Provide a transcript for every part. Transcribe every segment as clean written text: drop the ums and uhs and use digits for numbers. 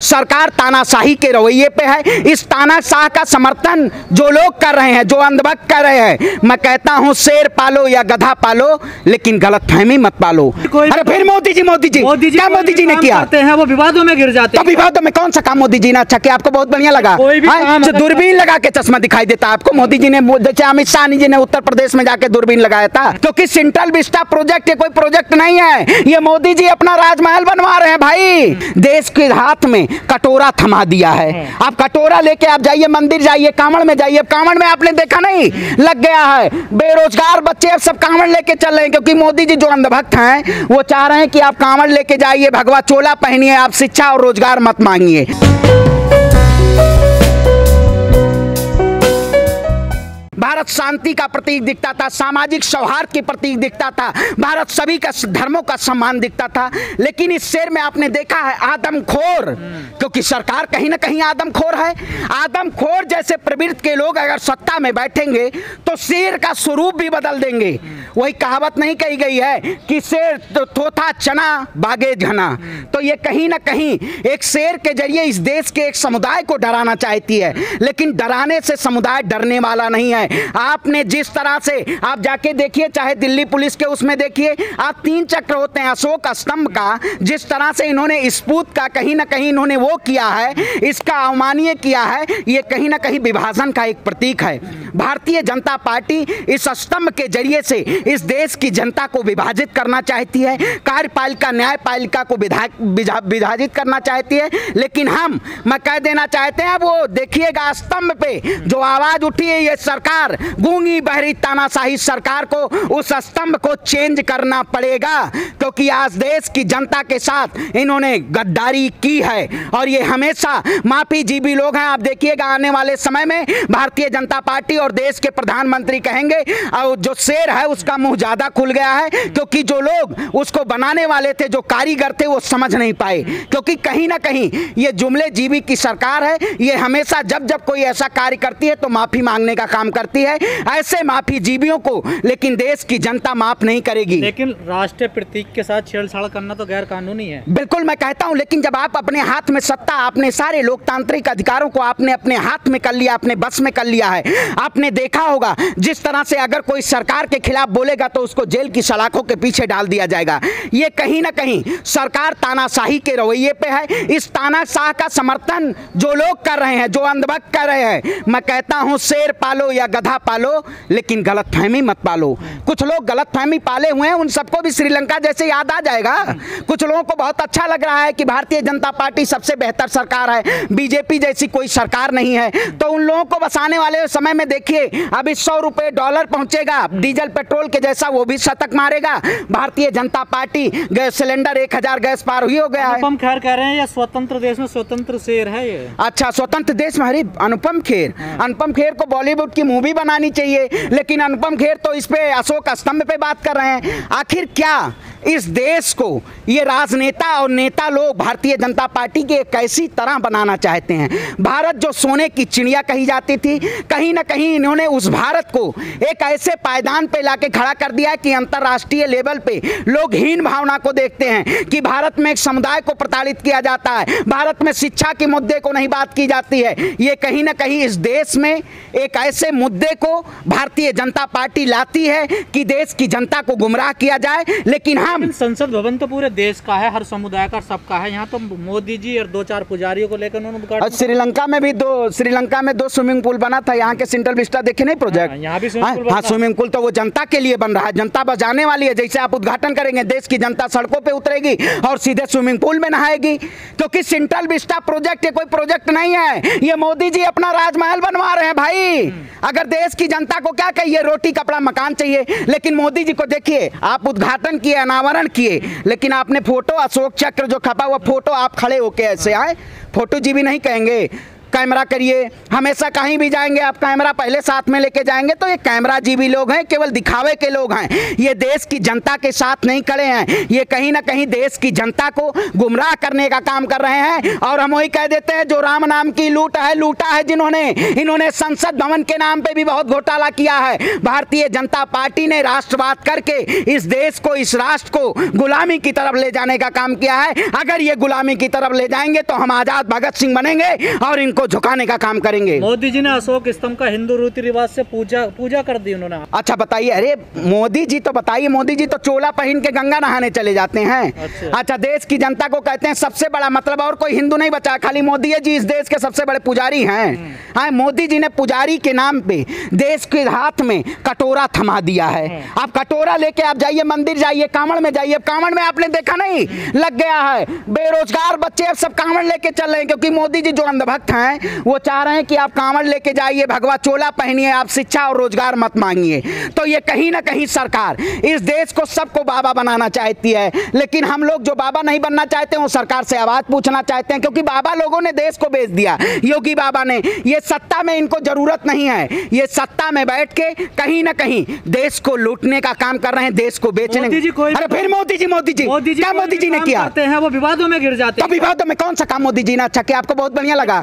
सरकार तानाशाही के रवैये पे है। इस तानाशाह का समर्थन जो लोग कर रहे हैं, जो अंधभक्त कर रहे हैं, मैं कहता हूं शेर पालो या गधा पालो, लेकिन गलतफहमी मत पालो। अरे फिर मोदी जी क्या मोदी जी ने किया हैं, वो विवादों में गिर जाते हैं। तो विवादों में कौन सा काम मोदी जी ने अच्छा किया? आपको बहुत बढ़िया लगा? दूरबीन लगा के चश्मा दिखाई देता आपको? मोदी जी ने, जैसे अमित शाह जी ने उत्तर प्रदेश में जाके दूरबीन लगाया था, क्योंकि सेंट्रल विस्टा प्रोजेक्ट ये कोई प्रोजेक्ट नहीं है, ये मोदी जी अपना राजमहल बनवा रहे हैं भाई। देश के हाथ में कटोरा थमा दिया है। आप कटोरा लेके आप जाइए, मंदिर जाइए, कांवड़ में जाइए, कांवड़ में आपने देखा नहीं लग गया है, बेरोजगार बच्चे अब सब कांवड़ लेके चल रहे हैं, क्योंकि मोदी जी जो अंधभक्त हैं वो चाह रहे हैं कि आप कांवड़ लेके जाइए, भगवा चोला पहनिए, आप शिक्षा और रोजगार मत मांगिए। भारत शांति का प्रतीक दिखता था, सामाजिक सौहार्द के प्रतीक दिखता था, भारत सभी का धर्मों का सम्मान दिखता था। लेकिन इस शेर में आपने देखा है आदमखोर, क्योंकि सरकार कहीं ना कहीं आदमखोर है। आदमखोर जैसे प्रवृत्ति के लोग अगर सत्ता में बैठेंगे तो शेर का स्वरूप भी बदल देंगे। वही कहावत नहीं कही गई है कि शेर तो थोथा चना बागे घना, तो ये कहीं ना कहीं एक शेर के जरिए इस देश के एक समुदाय को डराना चाहती है, लेकिन डराने से समुदाय डरने वाला नहीं है। आपने जिस तरह से आप जाके देखिए, चाहे दिल्ली पुलिस के उसमें देखिए, आप 3 चक्र होते हैं अशोक स्तंभ का, जिस तरह से इन्होंने स्पूत का कहीं ना कहीं इन्होंने वो किया है, इसका अवमाननीय किया है, ये कहीं ना कहीं विभाजन का एक प्रतीक है। भारतीय जनता पार्टी इस स्तंभ के जरिए से इस देश की जनता को विभाजित करना चाहती है, कार्यपालिका न्यायपालिका को विभाजित करना चाहती है। लेकिन मैं कह देना चाहते हैं, वो देखिएगा स्तंभ पे जो आवाज उठी है, ये सरकार गूंगी बहरी तानाशाही सरकार को उस स्तंभ को चेंज करना पड़ेगा, क्योंकि आज देश की जनता के साथ इन्होंने गद्दारी की है और ये हमेशा माफी जीवी लोग हैं। आप देखिएगा आने वाले समय में भारतीय जनता पार्टी और देश के प्रधानमंत्री कहेंगे और जो शेर है उसका मुंह ज्यादा खुल गया है, क्योंकि जो लोग उसको बनाने वाले थे, जो कारीगर थे, वो समझ नहीं पाए, क्योंकि कहीं ना कहीं ये जुमले जीवी की सरकार है। ये हमेशा जब कोई ऐसा कार्य करती है तो माफी मांगने का काम करती है, ऐसे माफी जीवियों को लेकिन देश की जनता माफ नहीं करेगी। लेकिन राष्ट्रीय प्रतीक के साथ छेड़छाड़ करना तो गैर कानूनी है। बिल्कुल मैं कहता हूं, लेकिन जब आप अपने हाथ में सत्ता, आपने सारे लोकतांत्रिक अधिकारों को आपने अपने हाथ में कर लिया, अपने बस में कर लिया है। आपने देखा होगा जिस तरह से अगर कोई सरकार के खिलाफ बोलेगा तो उसको जेल की सलाखों के पीछे डाल दिया जाएगा। ये कहीं ना कहीं सरकार तानाशाही के रवैये पे है। इस तानाशाह का समर्थन जो लोग कर रहे हैं, जो अंधभक्त कर रहे हैं, मैं कहता हूं शेर पालो या गधा पालो, लेकिन गलतफहमी मत पालो। कुछ लोग गलतफहमी पाले हुए हैं, उन सबको भी श्रीलंका जैसे याद आ जाएगा। कुछ लोगों को बहुत अच्छा लग रहा है कि भारतीय जनता पार्टी सबसे बेहतर सरकार है, बीजेपी जैसी कोई सरकार नहीं है, तो उन लोगों को बसाने वाले समय में देखिए अभी $100 पहुंचेगा, डीजल पेट्रोल के जैसा वो भी शतक मारेगा। Bharatiya Janata party gas cylinder 1000 gas पार हुई हो गया है। अनुपम खेर कह रहे हैं ये स्वतंत्र देश में स्वतंत्र शेर है ये। अच्छा, स्वतंत्र देश में हरी अनुपम खेर, अनुपम खेर को बॉलीवुड की मूवी बनानी चाहिए, लेकिन अनुपम खेर तो इस पे अशोक स्तंभ पे बात कर रहे हैं। आखिर क्या इस देश को ये राजनेता और नेता लोग भारतीय जनता पार्टी के कैसी तरह बनाना चाहते हैं? भारत जो सोने की चिड़िया कही जाती थी, कहीं ना कहीं इन्होंने उस भारत को एक ऐसे पायदान पे लाके खड़ा कर दिया कि अंतर्राष्ट्रीय लेवल पे लोग हीन भावना को देखते हैं कि भारत में एक समुदाय को प्रताड़ित किया जाता है, भारत में शिक्षा के मुद्दे को नहीं बात की जाती है। ये कहीं ना कहीं इस देश में एक ऐसे मुद्दे को भारतीय जनता पार्टी लाती है कि देश की जनता को गुमराह किया जाए। लेकिन संसद भवन तो पूरे देश का है, हर समुदाय का, सबका है। यहाँ तो मोदी जी और 2-4 पुजारियों को लेकर उन्होंने श्रीलंका में दो स्विमिंग पूल बना था। यहाँ के सेंट्रल विस्टा देखे नहीं प्रोजेक्ट? यहाँ भी स्विमिंग पूल तो वो जनता के लिए बन रहा है, जनता बस जाने वाली है। जैसे आप उद्घाटन करेंगे, देश की जनता सड़कों पे उतरेगी और सीधे स्विमिंग पूल में नहाएगी, क्योंकि सेंट्रल विस्टा प्रोजेक्ट ये कोई प्रोजेक्ट नहीं है, ये मोदी जी अपना राजमहल बनवा रहे हैं भाई। अगर देश की जनता को क्या कहिए, रोटी कपड़ा मकान चाहिए, लेकिन मोदी जी को देखिए, आप उद्घाटन किए, अनावरण किए, लेकिन आपने फोटो अशोक चक्र जो खपा हुआ फोटो आप खड़े होके ऐसे आए, फोटो जी भी नहीं कहेंगे, कैमरा करिए, हमेशा कहीं भी जाएंगे आप कैमरा पहले साथ में लेके जाएंगे। तो ये कैमरा जीवी लोग हैं, केवल दिखावे के लोग हैं। ये देश की जनता के साथ नहीं खड़े हैं, ये कहीं ना कहीं देश की जनता को गुमराह करने का काम कर रहे हैं। और हम वही कह देते हैं, जो राम नाम की लूटा है जिन्होंने, इन्होंने संसद भवन के नाम पे भी बहुत घोटाला किया है। भारतीय जनता पार्टी ने राष्ट्रवाद करके इस देश को, इस राष्ट्र को गुलामी की तरफ ले जाने का काम किया है। अगर ये गुलामी की तरफ ले जाएंगे तो हम आजाद भगत सिंह बनेंगे और इनको झुकाने का काम करेंगे। मोदी जी ने अशोक स्तंभ का हिंदू रीति रिवाज से पूजा कर दी उन्होंने। अच्छा बताइए, अरे मोदी जी तो बताइए, मोदी जी तो चोला पहन के गंगा नहाने चले जाते हैं। अच्छा देश की जनता को कहते हैं सबसे बड़ा, मतलब और कोई हिंदू नहीं बचा, खाली मोदी जी इस देश के सबसे बड़े पुजारी हैं। हाँ, मोदी जी ने पुजारी के नाम पे देश के हाथ में कटोरा थमा दिया है। आप कटोरा लेके आप जाइए, मंदिर जाइए, कांवड़ में जाइए। कांवड़ में आपने देखा नहीं लग गया है, बेरोजगार बच्चे अब सब कांवड़ लेके चल रहे हैं, क्योंकि मोदी जी जो अंधभक्त हैं वो चाह रहे हैं कि आप कांवड़ लेके जाइए, भगवा चोला पहनिए, आप शिक्षा और रोजगार मत मांगिए। तो ये कहीं ना कहीं सरकार इस देश को सबको बाबा बनाना चाहती है, लेकिन हम लोग जो बाबा नहीं बनना चाहते हैं वो सरकार से आवाज पूछना चाहते हैं, क्योंकि बाबा लोगों ने देश को बेच दिया। योगी बाबा ने, ये सत्ता में इनको जरूरत नहीं है, ये सत्ता में बैठ के कहीं ना कहीं देश को लूटने का काम कर रहे हैं, देश को बेचने। अरे फिर मोदी जी क्या मोदी जी ने किया? हैं वो विवादों में गिर जाते हैं। तो विवादों में कौन सा काम मोदी जी ने अच्छा किया? आपको बहुत बढ़िया लगा?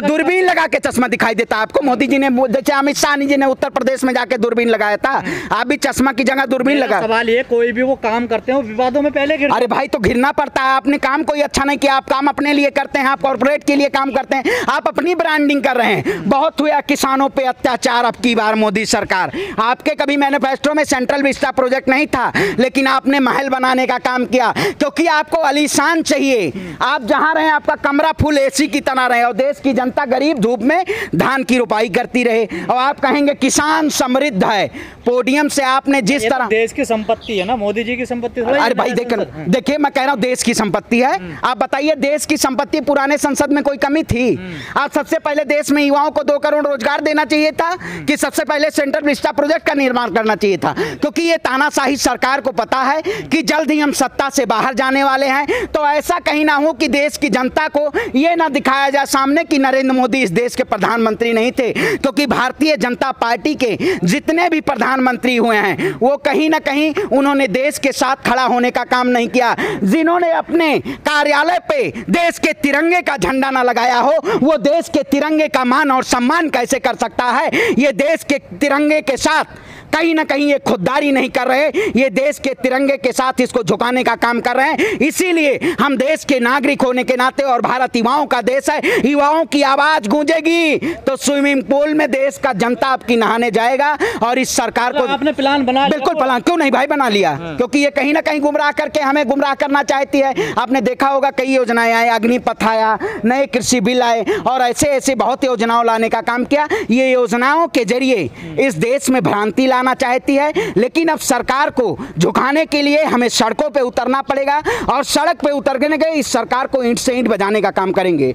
दूरबीन लगा के चश्मा दिखाई देता आपको? मोदी जी ने, जैसे अमित शाह जी ने उत्तर प्रदेश में जाके दूरबीन लगाया था, आप भी चश्मा की जगह दूरबीन लगा। सवाल ये, कोई भी वो काम करते हैं वो विवादों में पहले गिर। अरे भाई तो घिरना पड़ता है, आपने काम कोई अच्छा नहीं किया, आप काम अपने लिए करते हैं, आप कॉर्पोरेट के लिए काम करते हैं, आप अपनी ब्रांडिंग कर रहे हैं। बहुत हुआ किसानों पे अत्याचार अब की बार मोदी सरकार। आपके कभी मैनिफेस्टो में सेंट्रल विस्टा प्रोजेक्ट नहीं था, लेकिन आपने महल बनाने का काम किया, क्योंकि आपको आलीशान चाहिए। आप जहां रहे आपका कमरा फुल एसी की तरह रहे और देश की जनता गरीब धूप में धान की रुपाई करती रहे, और आप कहेंगे किसान समृद्ध है। पोडियम से आपने जिस तरह, देश की संपत्ति है ना, मोदी जी की संपत्ति। अरे भाई देखिए मैं कह रहा हूं देश की संपत्ति है। आप बताइए, देश की संपत्ति, पुराने संसद में कोई कमी थी? आप सबसे पहले देश में युवाओं को 2 करोड़ रोजगार देना चाहिए था कि सबसे पहले सेंट्रल विस्टा प्रोजेक्ट का निर्माण करना चाहिए था? क्योंकि ये तानाशाही सरकार को पता है कि जल्द ही हम सत्ता से बाहर जाने वाले हैं। तो ऐसा कहीं ना हो कि देश की जनता को ये ना दिखाया जाए सामने कि नरेंद्र मोदी इस देश के प्रधानमंत्री नहीं थे, क्योंकि भारतीय जनता पार्टी के जितने भी प्रधानमंत्री हुए हैं वो कहीं ना कहीं उन्होंने देश के साथ खड़ा होने का काम नहीं किया। जिन्होंने अपने कार्यालय पे देश के तिरंगे का झंडा ना लगाया हो, वो देश के तिरंगे का मान और सम्मान कैसे कर सकता है? ये देश के तिरंगे के साथ कहीं ना कहीं ये खुददारी नहीं कर रहे, ये देश के तिरंगे के साथ इसको झुकाने का काम कर रहे हैं। इसीलिए हम देश के नागरिक होने के नाते, और भारत युवाओं का देश है, युवाओं की आवाज गूंजेगी तो स्विमिंग पूल में देश का जनता आपकी नहाने जाएगा। और इस सरकार को आपने प्लान बना लिया? बिल्कुल प्लान, क्यों नहीं भाई बना लिया, क्योंकि ये कहीं ना कहीं गुमराह करके हमें गुमराह करना चाहती है। आपने देखा होगा कई योजनाएं आए, अग्निपथ आया, नए कृषि बिल आए, और ऐसे ऐसे बहुत योजनाओं लाने का काम किया। ये योजनाओं के जरिए इस देश में भ्रांति लाना चाहती है, लेकिन अब सरकार को झुकाने के लिए हमें सड़कों पे उतरना पड़ेगा, और सड़क पे उतरने के इस सरकार को ईंट से ईंट बजाने का काम करेंगे।